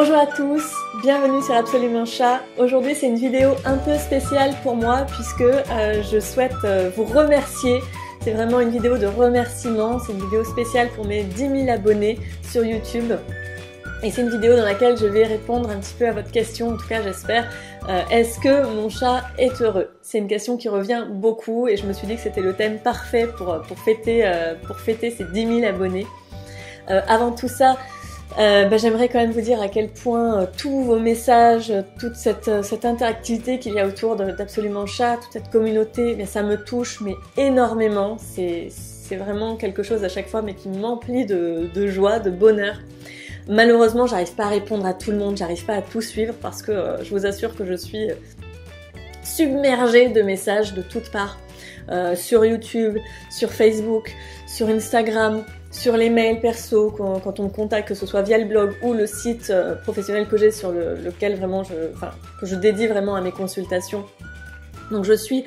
Bonjour à tous, bienvenue sur Absolument Chat. Aujourd'hui c'est une vidéo un peu spéciale pour moi puisque je souhaite vous remercier. C'est vraiment une vidéo de remerciement, c'est une vidéo spéciale pour mes 10 000 abonnés sur YouTube. Et c'est une vidéo dans laquelle je vais répondre un petit peu à votre question, en tout cas j'espère. Est-ce que mon chat est heureux? C'est une question qui revient beaucoup et je me suis dit que c'était le thème parfait pour fêter ces 10 000 abonnés. Avant tout ça, j'aimerais quand même vous dire à quel point tous vos messages, toute cette interactivité qu'il y a autour d'Absolument Chat, toute cette communauté, ça me touche mais énormément. C'est vraiment quelque chose à chaque fois mais qui m'emplit de joie, de bonheur. Malheureusement, j'arrive pas à répondre à tout le monde, j'arrive pas à tout suivre parce que je vous assure que je suis submergée de messages de toutes parts. Sur YouTube, sur Facebook, sur Instagram, sur les mails perso, quand on me contacte, que ce soit via le blog ou le site professionnel que j'ai sur lequel vraiment que je dédie vraiment à mes consultations. Donc je suis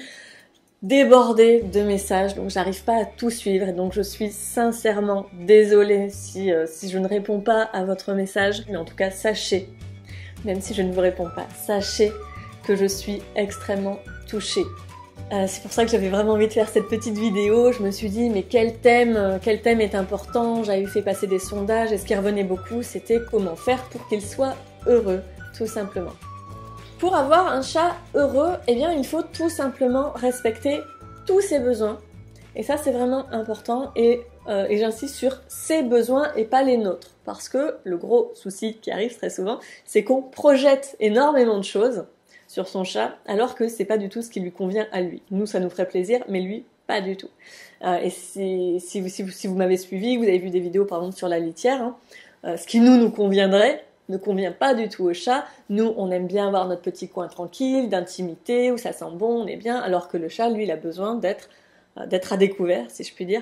débordée de messages, donc j'arrive pas à tout suivre et donc je suis sincèrement désolée si je ne réponds pas à votre message, mais en tout cas sachez, même si je ne vous réponds pas, sachez que je suis extrêmement touchée. C'est pour ça que j'avais vraiment envie de faire cette petite vidéo. Je me suis dit mais quel thème est important. J'avais fait passer des sondages et ce qui revenait beaucoup c'était comment faire pour qu'il soit heureux, tout simplement. Pour avoir un chat heureux, eh bien il faut tout simplement respecter tous ses besoins. Et ça c'est vraiment important et j'insiste sur ses besoins et pas les nôtres. Parce que le gros souci qui arrive très souvent, c'est qu'on projette énormément de choses sur son chat, alors que c'est pas du tout ce qui lui convient à lui. Nous, ça nous ferait plaisir, mais lui, pas du tout. Et si vous m'avez suivi, vous avez vu des vidéos par exemple sur la litière, ce qui nous conviendrait ne convient pas du tout au chat. Nous, on aime bien avoir notre petit coin tranquille, d'intimité, où ça sent bon, on est bien, alors que le chat, lui, il a besoin d'être à découvert, si je puis dire.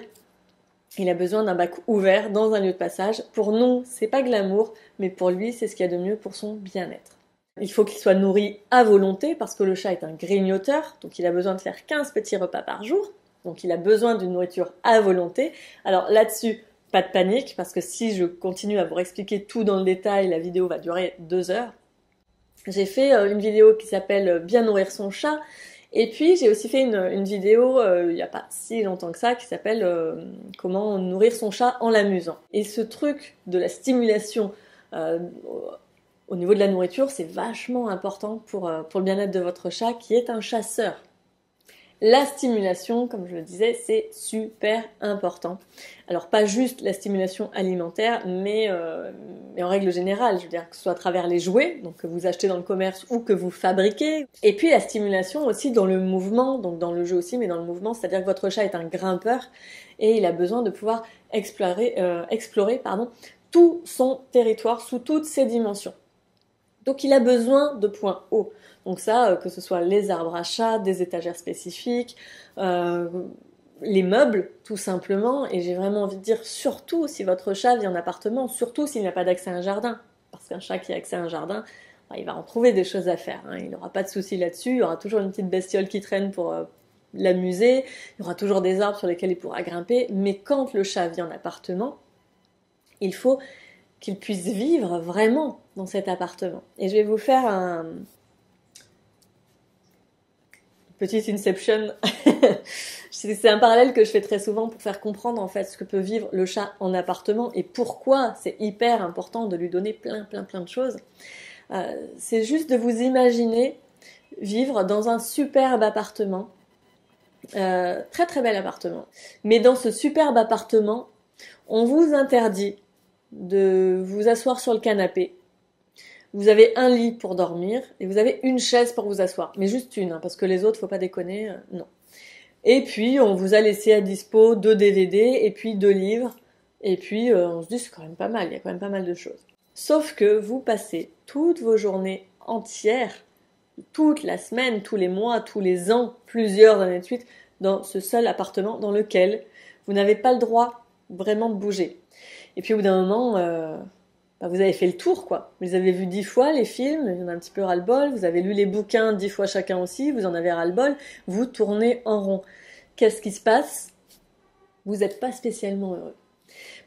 Il a besoin d'un bac ouvert dans un lieu de passage. Pour nous, c'est pas glamour, mais pour lui, c'est ce qu'il y a de mieux pour son bien-être. Il faut qu'il soit nourri à volonté parce que le chat est un grignoteur, donc il a besoin de faire 15 petits repas par jour, donc il a besoin d'une nourriture à volonté. Alors là-dessus, pas de panique, parce que si je continue à vous expliquer tout dans le détail, la vidéo va durer 2 heures. J'ai fait une vidéo qui s'appelle « Bien nourrir son chat », et puis j'ai aussi fait une vidéo, il n'y a pas si longtemps que ça, qui s'appelle « Comment nourrir son chat en l'amusant ». Et ce truc de la stimulation au niveau de la nourriture, c'est vachement important pour le bien-être de votre chat qui est un chasseur. La stimulation, comme je le disais, c'est super important. Alors pas juste la stimulation alimentaire, mais en règle générale, je veux dire que ce soit à travers les jouets, donc que vous achetez dans le commerce ou que vous fabriquez. Et puis la stimulation aussi dans le mouvement, donc dans le jeu aussi, mais dans le mouvement, c'est-à-dire que votre chat est un grimpeur et il a besoin de pouvoir explorer tout son territoire sous toutes ses dimensions. Donc il a besoin de points hauts. Donc ça, que ce soit les arbres à chat, des étagères spécifiques, les meubles tout simplement. Et j'ai vraiment envie de dire surtout si votre chat vit en appartement, surtout s'il n'a pas d'accès à un jardin. Parce qu'un chat qui a accès à un jardin, il va en trouver des choses à faire. Il n'aura pas de soucis là-dessus. Il y aura toujours une petite bestiole qui traîne pour l'amuser. Il y aura toujours des arbres sur lesquels il pourra grimper. Mais quand le chat vit en appartement, il faut qu'il puisse vivre vraiment dans cet appartement. Et je vais vous faire un petite inception. C'est un parallèle que je fais très souvent pour faire comprendre en fait ce que peut vivre le chat en appartement et pourquoi c'est hyper important de lui donner plein de choses. C'est juste de vous imaginer vivre dans un superbe appartement, très bel appartement. Mais dans ce superbe appartement, on vous interdit de vous asseoir sur le canapé. Vous avez un lit pour dormir et vous avez une chaise pour vous asseoir. Mais juste une, parce que les autres, faut pas déconner, non. Et puis, on vous a laissé à dispo 2 DVD et puis 2 livres. Et puis, on se dit, c'est quand même pas mal, il y a quand même pas mal de choses. Sauf que vous passez toutes vos journées entières, toute la semaine, tous les mois, tous les ans, plusieurs années de suite, dans ce seul appartement dans lequel vous n'avez pas le droit vraiment de bouger. Et puis au bout d'un moment, vous avez fait le tour, quoi. Vous les avez vus 10 fois, les films, il y en a un petit peu ras-le-bol. Vous avez lu les bouquins 10 fois chacun aussi, vous en avez ras-le-bol. Vous tournez en rond. Qu'est-ce qui se passe? Vous n'êtes pas spécialement heureux.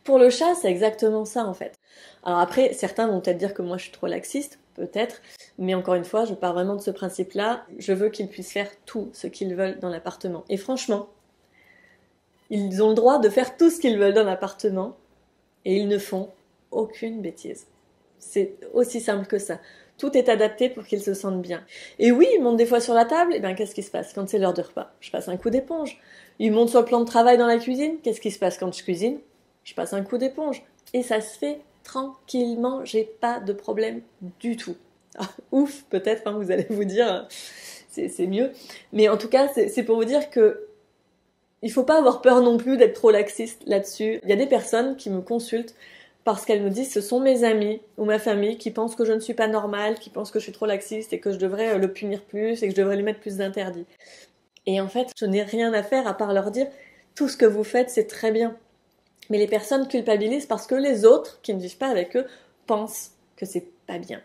Pour le chat, c'est exactement ça en fait. Alors après, certains vont peut-être dire que moi je suis trop laxiste, peut-être, mais encore une fois, je pars vraiment de ce principe-là, je veux qu'ils puissent faire tout ce qu'ils veulent dans l'appartement. Et franchement, ils ont le droit de faire tout ce qu'ils veulent dans l'appartement, et ils ne font aucune bêtise. C'est aussi simple que ça. Tout est adapté pour qu'ils se sentent bien. Et oui, ils montent des fois sur la table, et bien qu'est-ce qui se passe quand c'est l'heure de repas? Je passe un coup d'éponge. Ils montent sur le plan de travail dans la cuisine, qu'est-ce qui se passe quand je cuisine? Je passe un coup d'éponge. Et ça se fait tranquillement, j'ai pas de problème du tout. Ah, ouf, peut-être, hein, vous allez vous dire, c'est mieux. Mais en tout cas, c'est pour vous dire que il faut pas avoir peur non plus d'être trop laxiste là-dessus. Il y a des personnes qui me consultent parce qu'elles me disent ce sont mes amis ou ma famille qui pensent que je ne suis pas normale, qui pensent que je suis trop laxiste et que je devrais le punir plus et que je devrais lui mettre plus d'interdits. Et en fait, je n'ai rien à faire à part leur dire tout ce que vous faites, c'est très bien. Mais les personnes culpabilisent parce que les autres, qui ne vivent pas avec eux, pensent que c'est pas bien.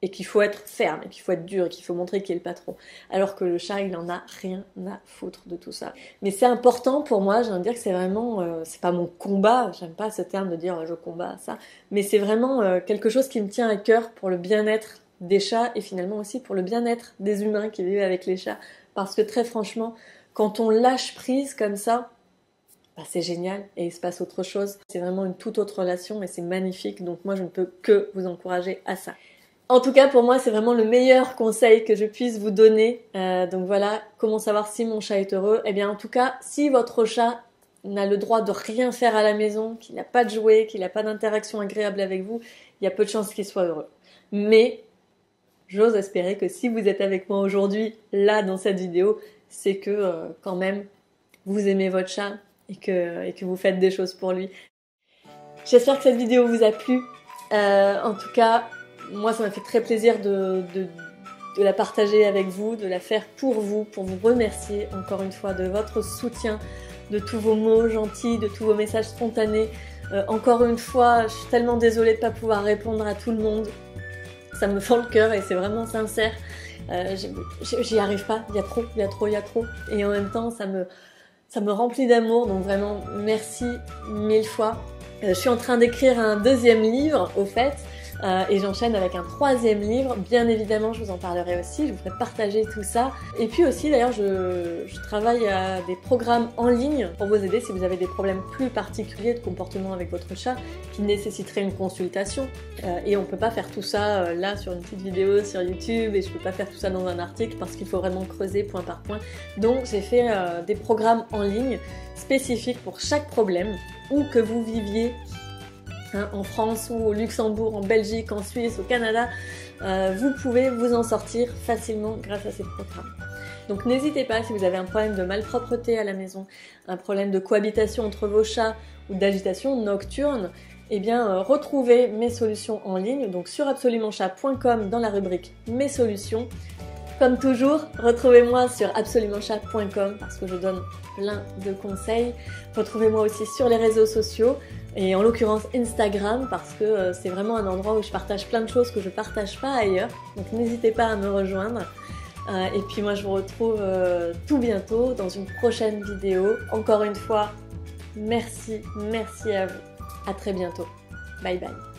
Et qu'il faut être ferme, et qu'il faut être dur, et qu'il faut montrer qui est le patron. Alors que le chat, il en a rien à foutre de tout ça. Mais c'est important pour moi, j'ai envie de dire que c'est vraiment, c'est pas mon combat, j'aime pas ce terme de dire je combats ça, mais c'est vraiment quelque chose qui me tient à cœur pour le bien-être des chats, et finalement aussi pour le bien-être des humains qui vivent avec les chats. Parce que très franchement, quand on lâche prise comme ça, bah c'est génial et il se passe autre chose. C'est vraiment une toute autre relation et c'est magnifique. Donc moi, je ne peux que vous encourager à ça. En tout cas, pour moi, c'est vraiment le meilleur conseil que je puisse vous donner. Donc voilà, comment savoir si mon chat est heureux? Eh bien, en tout cas, si votre chat n'a le droit de rien faire à la maison, qu'il n'a pas de jouets, qu'il n'a pas d'interaction agréable avec vous, il y a peu de chances qu'il soit heureux. Mais j'ose espérer que si vous êtes avec moi aujourd'hui, là, dans cette vidéo, c'est que quand même, vous aimez votre chat et que vous faites des choses pour lui. J'espère que cette vidéo vous a plu. En tout cas, moi, ça m'a fait très plaisir de la partager avec vous, de la faire pour vous remercier encore une fois de votre soutien, de tous vos mots gentils, de tous vos messages spontanés. Encore une fois, je suis tellement désolée de ne pas pouvoir répondre à tout le monde. Ça me fend le cœur et c'est vraiment sincère. J'y arrive pas, il y a trop. Et en même temps, ça me remplit d'amour, donc vraiment merci 1000 fois. Je suis en train d'écrire un deuxième livre, au fait, et j'enchaîne avec un troisième livre. Bien évidemment, je vous en parlerai aussi, je vous ferai partager tout ça. Et puis aussi, d'ailleurs, je travaille à des programmes en ligne pour vous aider si vous avez des problèmes plus particuliers de comportement avec votre chat qui nécessiteraient une consultation. Et on peut pas faire tout ça là sur une petite vidéo sur YouTube, et je peux pas faire tout ça dans un article parce qu'il faut vraiment creuser point par point. Donc j'ai fait des programmes en ligne spécifiques pour chaque problème, où que vous viviez, en France ou au Luxembourg, en Belgique, en Suisse, au Canada, vous pouvez vous en sortir facilement grâce à ces programmes. Donc n'hésitez pas, si vous avez un problème de malpropreté à la maison, un problème de cohabitation entre vos chats ou d'agitation nocturne, eh bien retrouvez mes solutions en ligne, donc sur absolumentchat.com dans la rubrique mes solutions. Comme toujours, retrouvez-moi sur absolumentchat.com parce que je donne plein de conseils. Retrouvez-moi aussi sur les réseaux sociaux et en l'occurrence Instagram parce que c'est vraiment un endroit où je partage plein de choses que je partage pas ailleurs. Donc n'hésitez pas à me rejoindre. Et puis moi je vous retrouve tout bientôt dans une prochaine vidéo. Encore une fois, merci à vous. À très bientôt. Bye bye.